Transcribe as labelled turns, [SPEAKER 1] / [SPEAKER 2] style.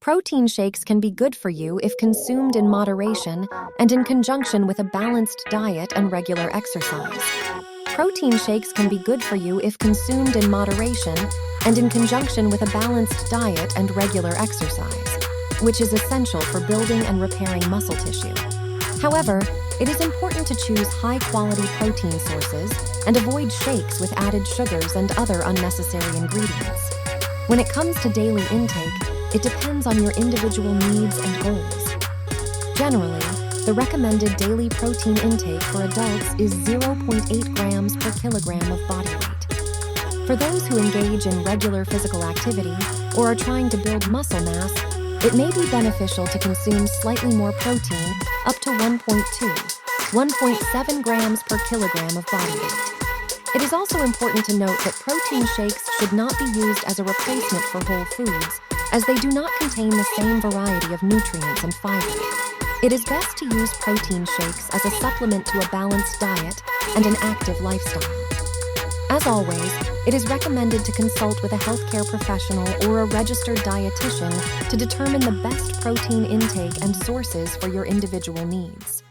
[SPEAKER 1] Protein shakes can be good for you if consumed in moderation and in conjunction with a balanced diet and regular exercise. Protein shakes can be good for you if consumed in moderation and in conjunction with a balanced diet and regular exercise, which is essential for building and repairing muscle tissue. However, it is important to choose high-quality protein sources and avoid shakes with added sugars and other unnecessary ingredients. When it comes to daily intake, it depends on your individual needs and goals. Generally, the recommended daily protein intake for adults is 0.8 grams per kilogram of body weight. For those who engage in regular physical activity or are trying to build muscle mass, it may be beneficial to consume slightly more protein, up to 1.7 grams per kilogram of body weight. It is also important to note that protein shakes should not be used as a replacement for whole foods, as they do not contain the same variety of nutrients and fiber. It is best to use protein shakes as a supplement to a balanced diet and an active lifestyle. As always, it is recommended to consult with a healthcare professional or a registered dietitian to determine the best protein intake and sources for your individual needs.